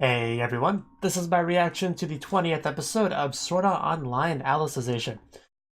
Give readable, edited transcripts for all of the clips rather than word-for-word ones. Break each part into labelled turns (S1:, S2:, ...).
S1: Hey everyone, this is my reaction to the 20th episode of Sword Art Online Alicization.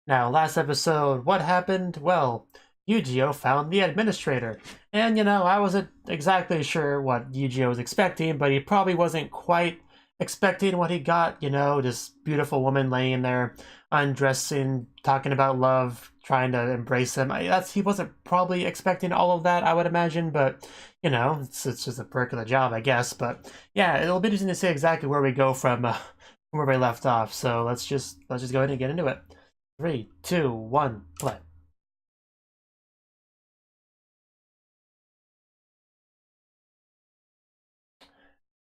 S1: Now, last episode, what happened? Well, Yugioh found the administrator. And, I wasn't exactly sure what Yugioh was expecting, but he probably wasn't quite expecting what he got, this beautiful woman laying there, undressing, talking about love, trying to embrace him. He wasn't probably expecting all of that, I would imagine, but, it's just a perk of the job, I guess. But, yeah, it'll be interesting to see exactly where we go from where we left off. So let's just go ahead and get into it. 3, 2, 1, play.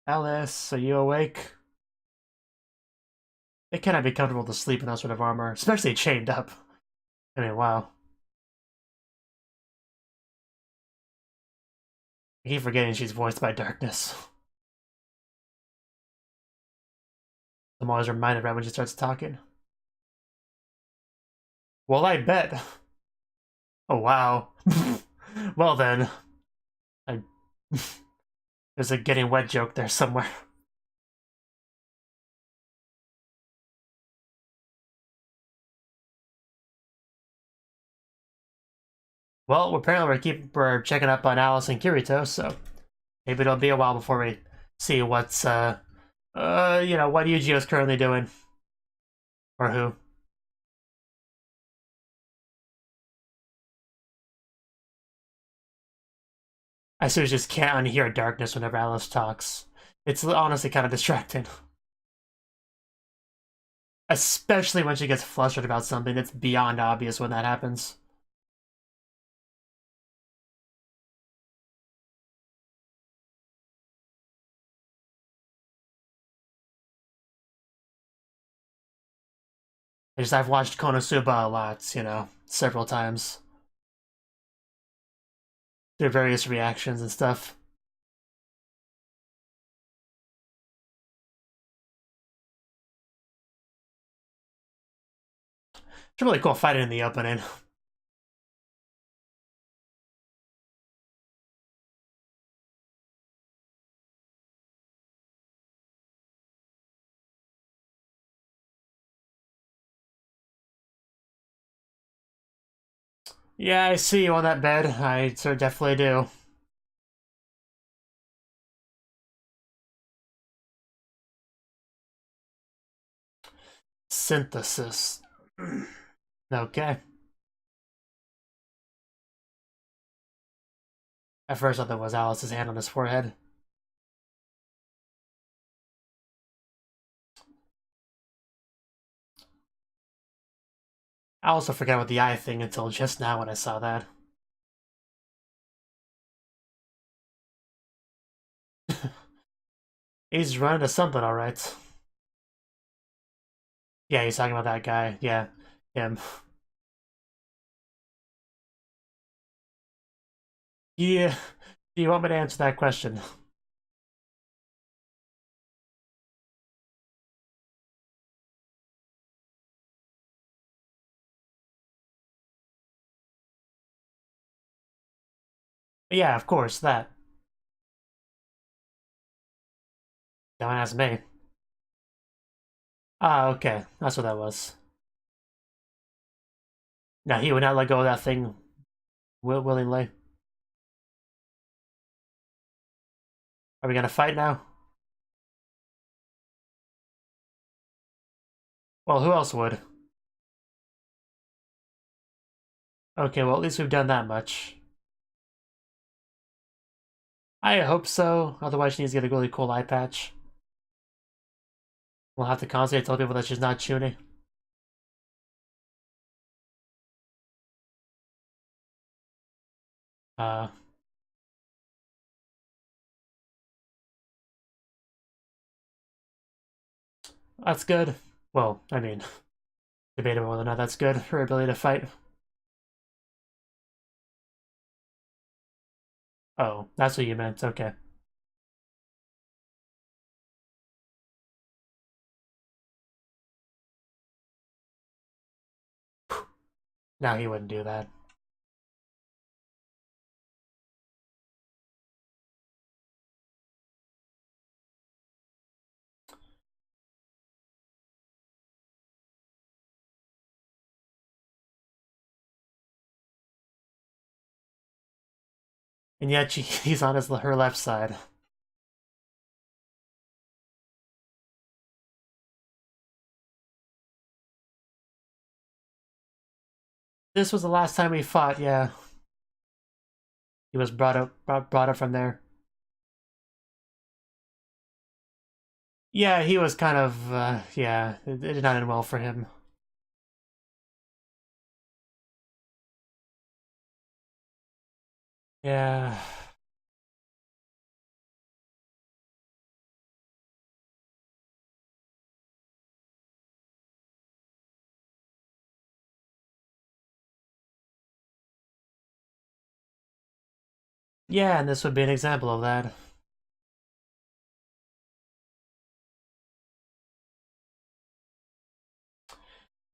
S1: Ellis, are you awake? It cannot be comfortable to sleep in that sort of armor, especially chained up. I mean, wow. I keep forgetting she's voiced by Darkness. I'm always reminded right when she starts talking. Well, I bet. Oh, wow. Well then. I... There's a getting wet joke there somewhere. Well, apparently we're checking up on Alice and Kirito, so maybe it'll be a while before we see what's what Yugioh's currently doing. Or who. I seriously just can't unhear Darkness whenever Alice talks. It's honestly kind of distracting. Especially when she gets flustered about something, it's beyond obvious when that happens. I've watched Konosuba a lot, several times. Their various reactions and stuff. It's really cool fighting in the opening. Yeah, I see you on that bed. I sort of definitely do. Synthesis. Okay. At first I thought it was Alice's hand on his forehead. I also forgot about the eye thing until just now when I saw that. He's running to something, alright. Yeah, he's talking about that guy. Yeah, him. Yeah. Do you want me to answer that question? Yeah, of course, that. Don't ask me. Ah, okay. That's what that was. No, he would not let go of that thing willingly. Are we gonna fight now? Well, who else would? Okay, well, at least we've done that much. I hope so, otherwise she needs to get a really cool eye patch. We'll have to constantly tell people that she's not tuning. Uh, that's good. Well, I mean, debatable whether or not that's good, her ability to fight. Oh, that's what you meant, okay. No, he wouldn't do that. And yet he's on her left side. This was the last time we fought, yeah. He was brought up from there. Yeah, he was kind of, yeah, it did not end well for him. Yeah. Yeah, and this would be an example of that.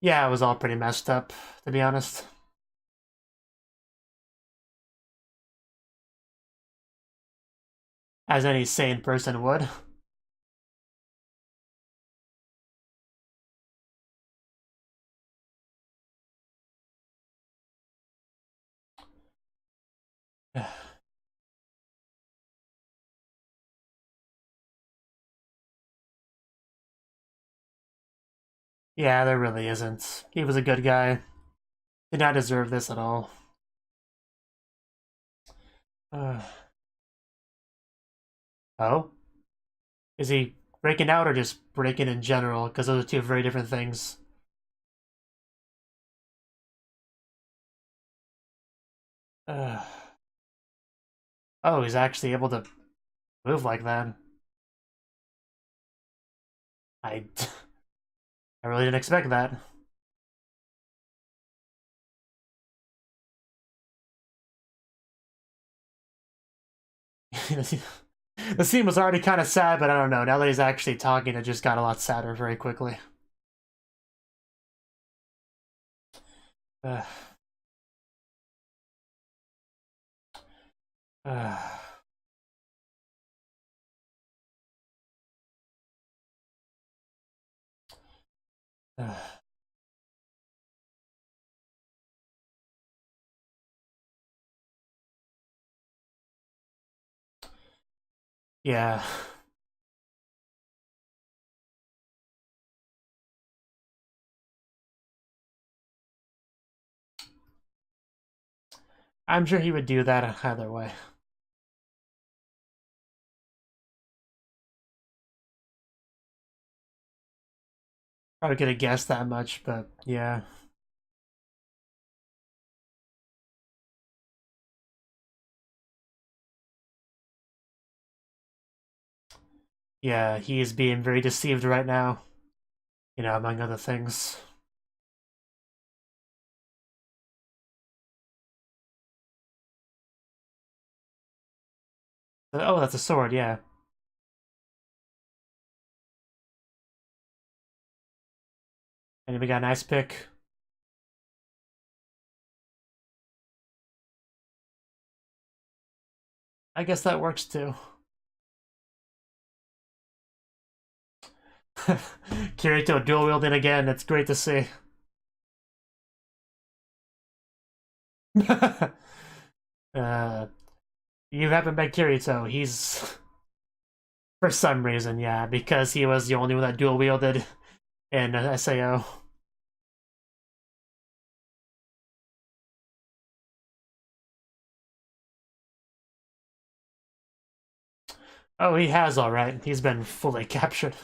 S1: Yeah, it was all pretty messed up, to be honest. As any sane person would. Yeah, there really isn't. He was a good guy. Did not deserve this at all. Uh, oh? Is he breaking out or just breaking in general? Because those are two very different things. Uh, oh, he's actually able to move like that. I, I really didn't expect that. The scene was already kind of sad, but I don't know. Now that he's actually talking, it just got a lot sadder very quickly. Uh, uh, uh, yeah. I'm sure he would do that either way. Probably could have guessed that much, but yeah. Yeah, he is being very deceived right now, you know, among other things. Oh, that's a sword, yeah. And we got a nice pick. I guess that works too. Kirito dual wielding again, it's great to see. uh, you haven't met Kirito, he's... For some reason, yeah, because he was the only one that dual wielded in SAO. Oh, he has, alright. He's been fully captured.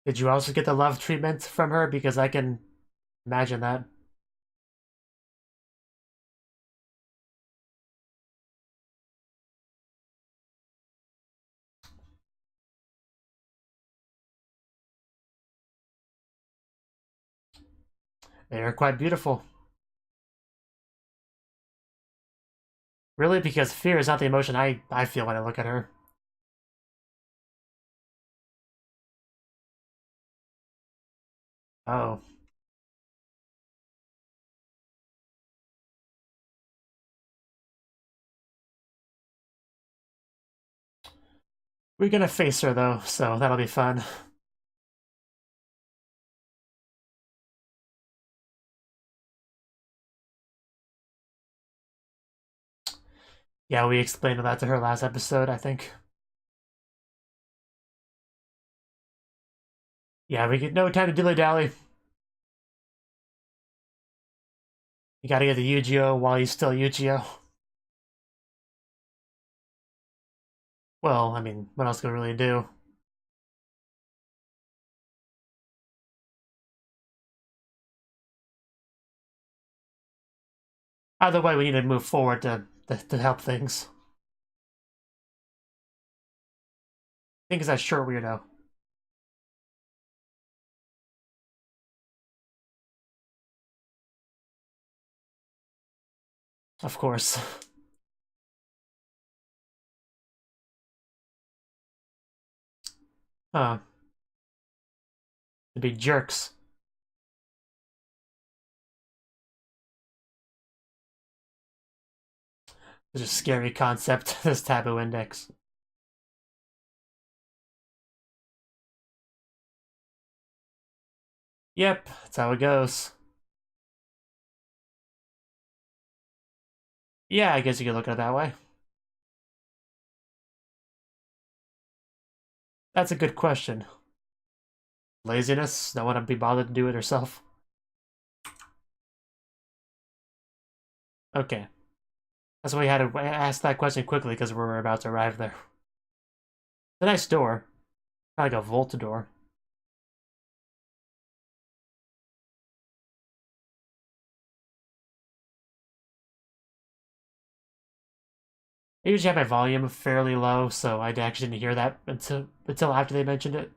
S1: Did you also get the love treatment from her? Because I can imagine that. They are quite beautiful. Really? Because fear is not the emotion I feel when I look at her. Oh. We're gonna face her, though, so that'll be fun. Yeah, we explained that to her last episode, I think. Yeah, we get no time to dilly-dally. You gotta get the Yugioh while he's still Yugioh. Well, I mean, what else can we really do? Either way, we need to move forward to help things. I think it's that short weirdo. Of course. Huh. To be jerks. Such a scary concept, this taboo index. Yep, that's how it goes. Yeah, I guess you could look at it that way. That's a good question. Laziness? Don't want to be bothered to do it herself? Okay. That's why we had to ask that question quickly, because we were about to arrive there. It's a nice door. Kind of like a vault door. I usually have my volume fairly low, so I actually didn't hear that until after they mentioned it.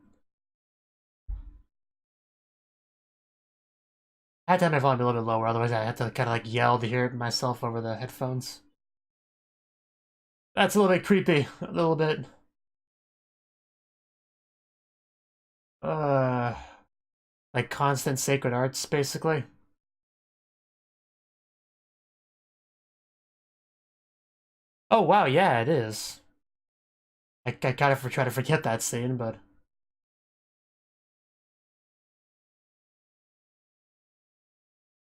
S1: I had to have my volume a little bit lower, otherwise I had to kind of like yell to hear it myself over the headphones. That's a little bit creepy. A little bit. Uh, like constant sacred arts, basically. Oh wow, yeah, it is. I kind of try to forget that scene, but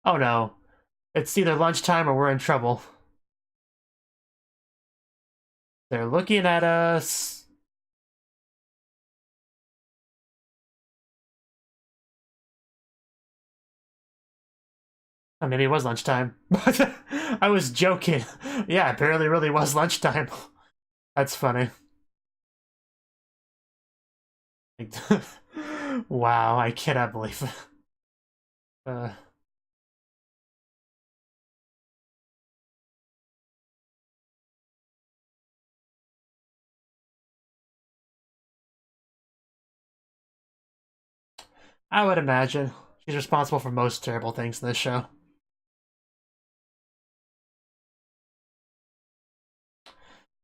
S1: oh no, it's either lunchtime or we're in trouble. They're looking at us. Oh, maybe it was lunchtime. I was joking. Yeah, apparently really was lunchtime. That's funny. Wow, I cannot believe it. Uh, I would imagine. She's responsible for most terrible things in this show.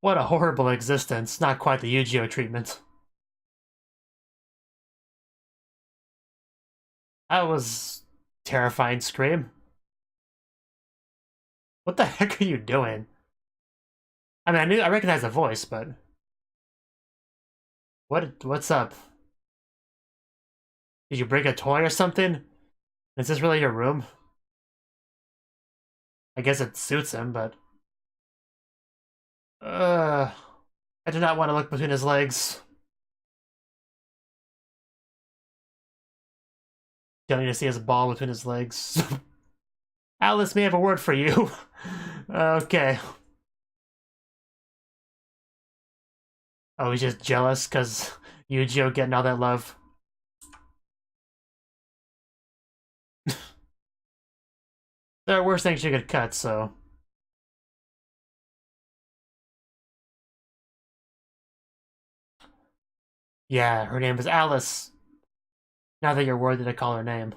S1: What a horrible existence. Not quite the Yugioh treatment. That was terrifying scream. What the heck are you doing? I mean, I recognize the voice, but what's up? Did you break a toy or something? Is this really your room? I guess it suits him, but uh, I do not want to look between his legs. Don't need to see his ball between his legs. Alice may have a word for you. Okay. Oh, he's just jealous because Yugioh getting all that love. There are worse things you could cut, so. Yeah, her name is Alice. Now that you're worthy to call her name.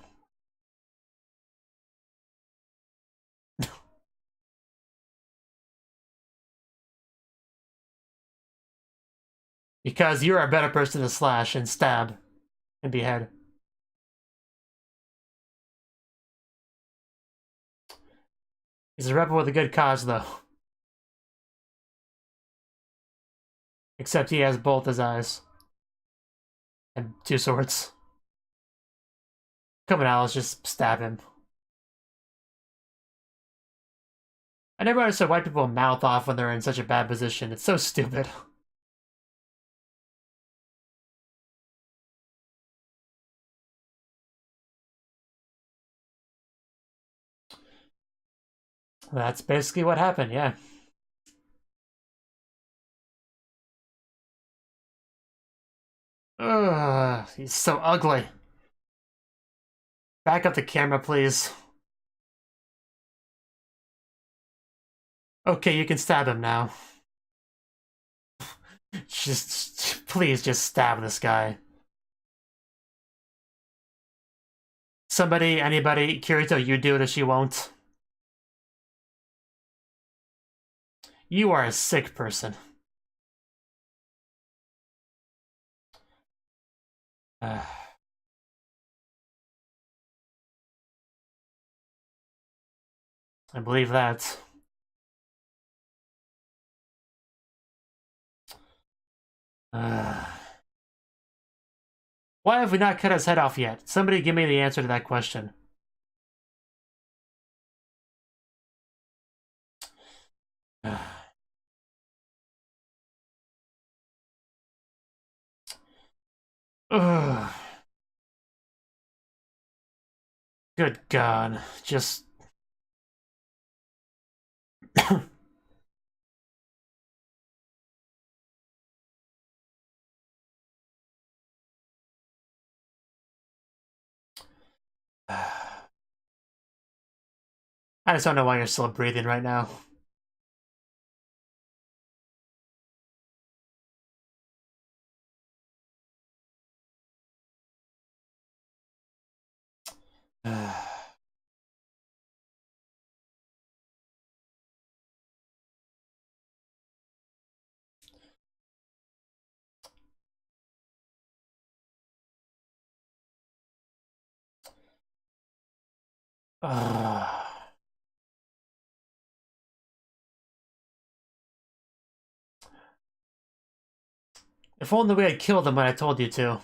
S1: Because you're a better person to slash and stab and behead. He's a rebel with a good cause, though. Except he has both his eyes. And two swords. Come on, Alice, just stab him. I never understood why people mouth off when they're in such a bad position. It's so stupid. That's basically what happened, yeah. Ugh, he's so ugly. Back up the camera, please. Okay, you can stab him now. Please, just stab this guy. Somebody, anybody, Kirito, you do it or she won't. You are a sick person. I believe that. Why have we not cut his head off yet? Somebody give me the answer to that question. Ugh. Good God. Just... I just don't know why you're still breathing right now. If only we had killed him when I told you to.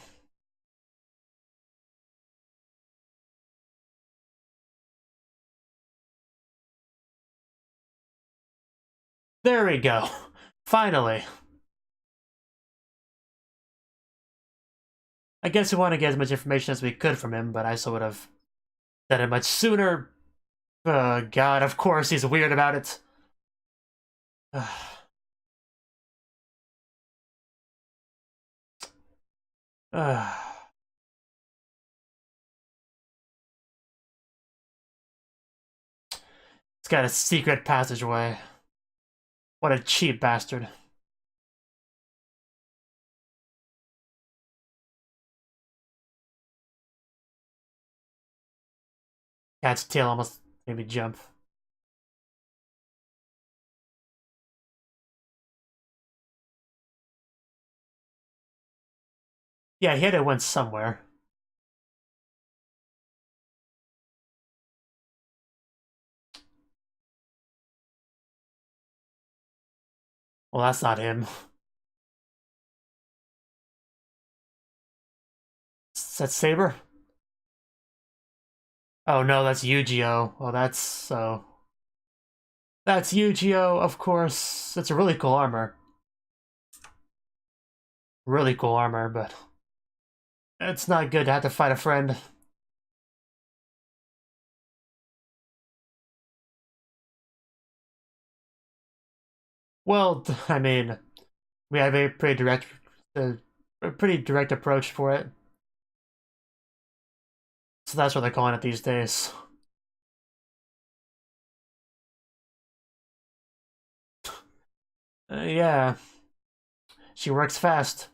S1: There we go. Finally. I guess we want to get as much information as we could from him, but I still would have done it much sooner. God, of course he's weird about it. It's got a secret passageway. What a cheap bastard. Cat's tail almost made me jump. Yeah, he had to win somewhere. Well, that's not him. Is that Saber? Oh no, that's Yugioh. Oh, that's so... That's Yugioh, of course. It's a really cool armor. Really cool armor, but... It's not good to have to fight a friend. Well, I mean... We have a pretty direct approach for it. So that's what they're calling it these days. Yeah. She works fast.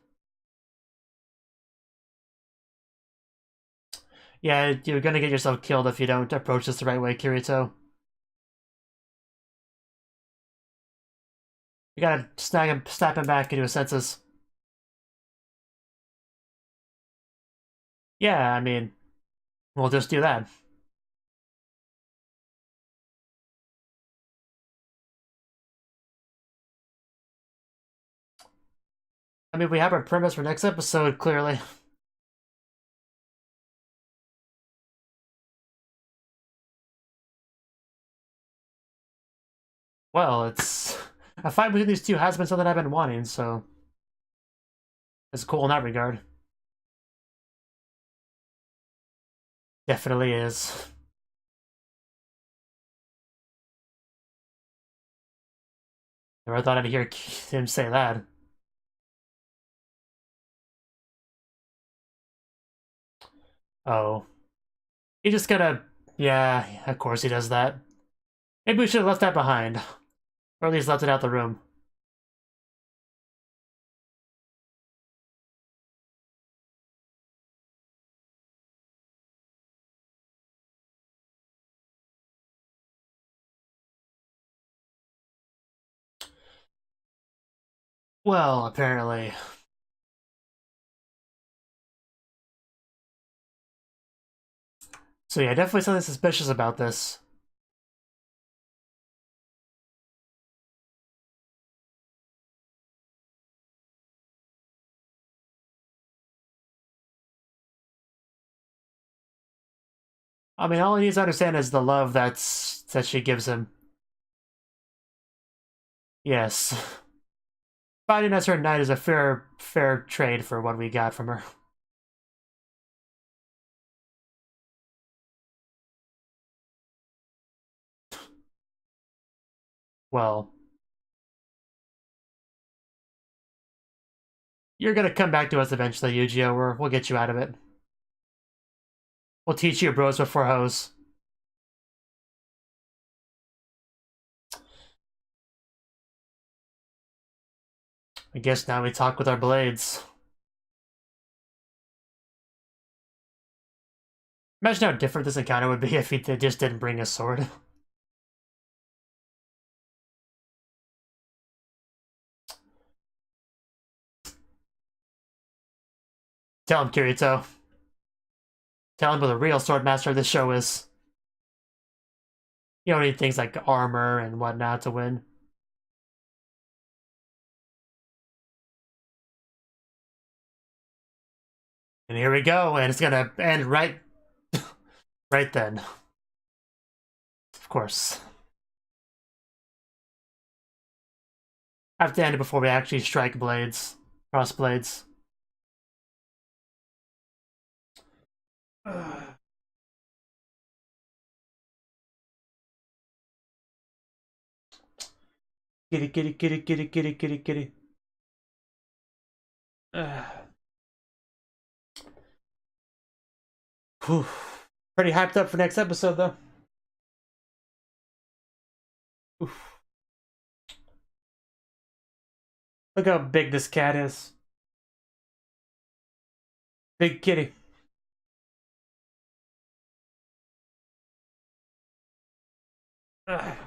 S1: Yeah, you're gonna get yourself killed if you don't approach this the right way, Kirito. You gotta snap him back into his senses. Yeah, I mean, we'll just do that. I mean, we have our premise for next episode, clearly. Well, it's a fight between these two has been something I've been wanting, so it's cool in that regard. Definitely is. Never thought I'd hear him say that. Oh. He just gotta... Yeah, of course he does that. Maybe we should have left that behind. Or at least left it out the room. Well, apparently. So yeah, definitely something suspicious about this. I mean, all he needs to understand is the love that she gives him. Yes. Fighting as her knight is a fair trade for what we got from her. Well, you're gonna come back to us eventually, Yugioh. We'll get you out of it. We'll teach you bros before hoes. I guess now we talk with our blades. Imagine how different this encounter would be if he just didn't bring a sword. Tell him, Kirito. Tell him who the real swordmaster of this show is. You don't need things like armor and whatnot to win. And here we go, and it's gonna end right then. Of course. I have to end it before we actually strike blades. Cross blades. Kitty, kitty, kitty, kitty, kitty, kitty, kitty. Whew. Pretty hyped up for next episode, though. Oof. Look how big this cat is. Big kitty. Ugh.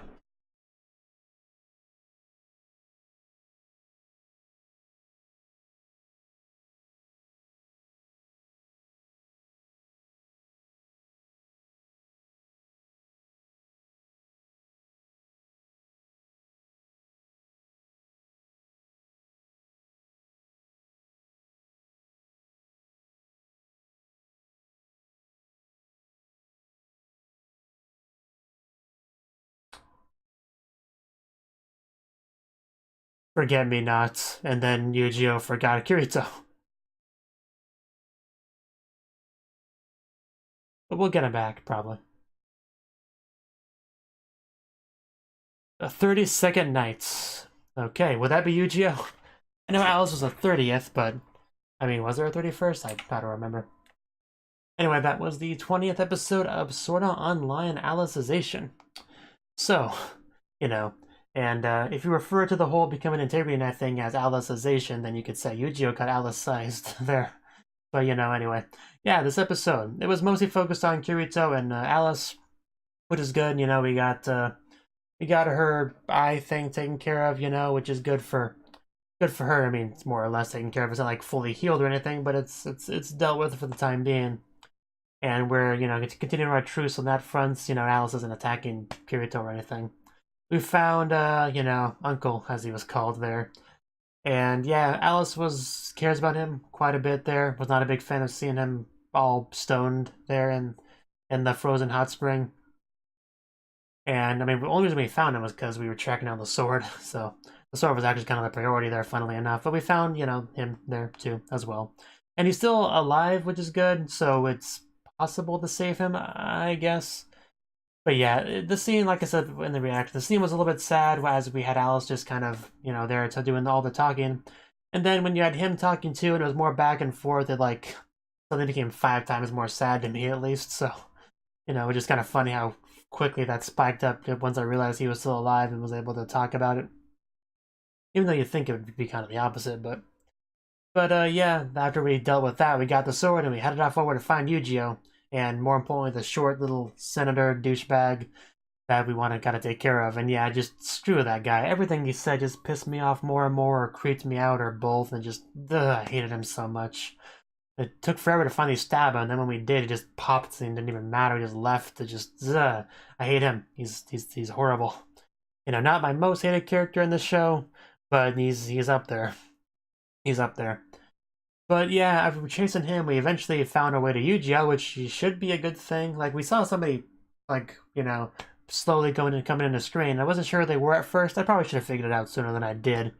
S1: Forget me not, and then Yugioh forgot Kirito. But we'll get him back, probably. A 32nd night. Okay, would that be Yugioh? I know Alice was a 30th, but... I mean, was there a 31st? I don't remember. Anyway, that was the 20th episode of Sword Art Online Alicization. So, you know, and if you refer to the whole becoming integrity knight thing as Alicization, then you could say Yugioh got Alicized there. But, you know, anyway. Yeah, this episode, it was mostly focused on Kirito and Alice, which is good. You know, we got her eye thing taken care of, you know, which is good for her. I mean, it's more or less taken care of. It's not like fully healed or anything, but it's dealt with for the time being. And we're, you know, continuing our truce on that front. You know, Alice isn't attacking Kirito or anything. We found, you know, Uncle, as he was called there. And yeah, Alice cares about him quite a bit there. Was not a big fan of seeing him all stoned there in the frozen hot spring. And I mean, the only reason we found him was because we were tracking down the sword. So the sword was actually kind of the priority there, funnily enough. But we found, you know, him there too as well. And he's still alive, which is good. So it's possible to save him, I guess. But yeah, the scene, like I said in the reaction, the scene was a little bit sad as we had Alice just kind of, you know, there to doing all the talking. And then when you had him talking too, and it was more back and forth, it like something became 5 times more sad to me at least. So, you know, it was just kind of funny how quickly that spiked up once I realized he was still alive and was able to talk about it. Even though you'd think it would be kind of the opposite, but yeah, after we dealt with that, we got the sword and we headed off over to find Yugioh, and more importantly, the short little senator douchebag that we gotta take care of. And yeah, just screw that guy. Everything he said just pissed me off more and more, or creeped me out, or both, and just, I hated him so much. It took forever to finally stab him, and then when we did, it just popped and didn't even matter. He just left. It just, I hate him. He's horrible. You know, not my most hated character in the show, but he's up there. He's up there. But yeah, after chasing him, we eventually found our way to Yugioh, which should be a good thing. Like, we saw somebody, like, you know, slowly coming in the screen. I wasn't sure who they were at first. I probably should have figured it out sooner than I did.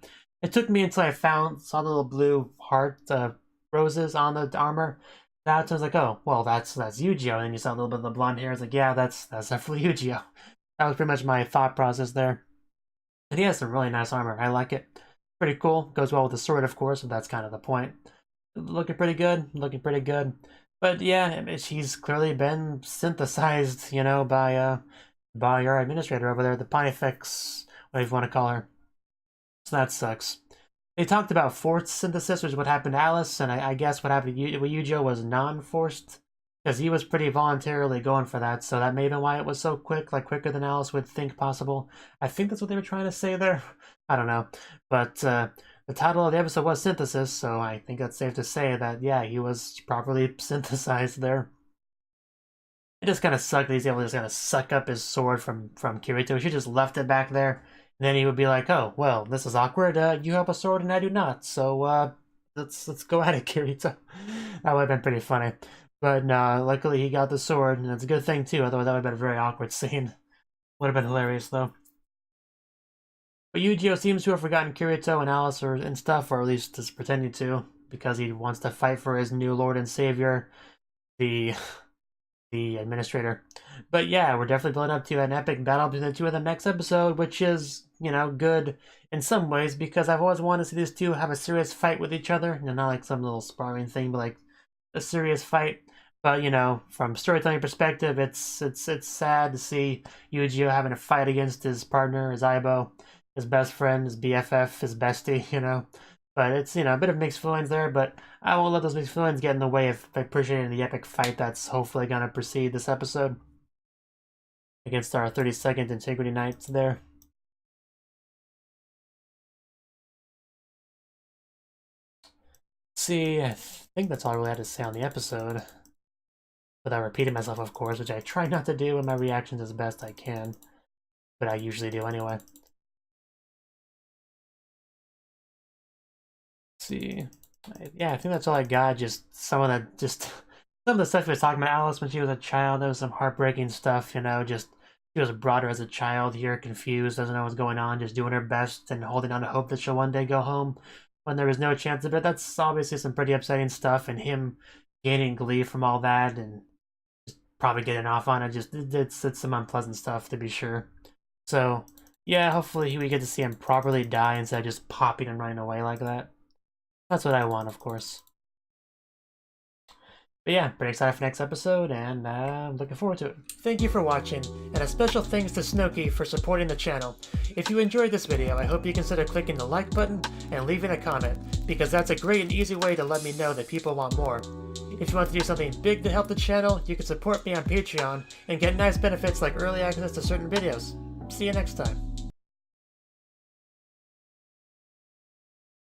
S1: It took me until I saw the little blue heart roses on the armor. That's I was like, oh, well, that's Yugioh. And then you saw a little bit of the blonde hair. I was like, yeah, that's definitely Yugioh. That was pretty much my thought process there. And he has some really nice armor. I like it. Pretty cool. Goes well with the sword, of course, but that's kind of the point. Looking pretty good. Looking pretty good. But yeah, he's clearly been synthesized, you know, by our administrator over there, the Pontifex, whatever you want to call her. So that sucks. They talked about forced synthesis, which is what happened to Alice, and I guess what happened to Yugioh was non-forced, because he was pretty voluntarily going for that, so that may have been why it was so quick, like quicker than Alice would think possible. I think that's what they were trying to say there. I don't know. But the title of the episode was Synthesis, so I think that's safe to say that, yeah, he was properly synthesized there. It just kind of sucked that he's able to just kind of suck up his sword from Kirito. He should just left it back there. And then he would be like, oh, well, this is awkward. You have a sword and I do not. So let's go at it, Kirito. That would have been pretty funny. But no, luckily he got the sword, and it's a good thing too. Otherwise that would have been a very awkward scene. Would have been hilarious though. But Yugioh seems to have forgotten Kirito and Alice and stuff, or at least is pretending to, because he wants to fight for his new lord and savior, the administrator. But yeah, we're definitely building up to an epic battle between the two in the next episode, which is, you know, good in some ways, because I've always wanted to see these two have a serious fight with each other. You know, not like some little sparring thing, but like a serious fight. But, you know, from storytelling perspective, it's sad to see Yugioh having a fight against his partner, his Aibo, his best friend, his BFF, his bestie, you know. But it's, you know, a bit of mixed feelings there, but I won't let those mixed feelings get in the way of appreciating the epic fight that's hopefully going to precede this episode against our 32nd Integrity Knights there. See, I think that's all I really had to say on the episode. Without repeating myself, of course, which I try not to do in my reactions as best I can. But I usually do anyway. See, yeah, I think that's all I got. Just some of the stuff we was talking about Alice when she was a child. There was some heartbreaking stuff, you know. Just she was brought her as a child here, confused, doesn't know what's going on, just doing her best and holding on to hope that she'll one day go home when there was no chance of it. That's obviously some pretty upsetting stuff, and him gaining glee from all that and just probably getting off on it. Just it's some unpleasant stuff to be sure. So yeah, hopefully we get to see him properly die instead of just popping and running away like that. That's what I want, of course. But yeah, pretty excited for next episode, and I'm looking forward to it. Thank you for watching, and a special thanks to Cnouki for supporting the channel. If you enjoyed this video, I hope you consider clicking the like button and leaving a comment, because that's a great and easy way to let me know that people want more. If you want to do something big to help the channel, you can support me on Patreon and get nice benefits like early access to certain videos. See you next time.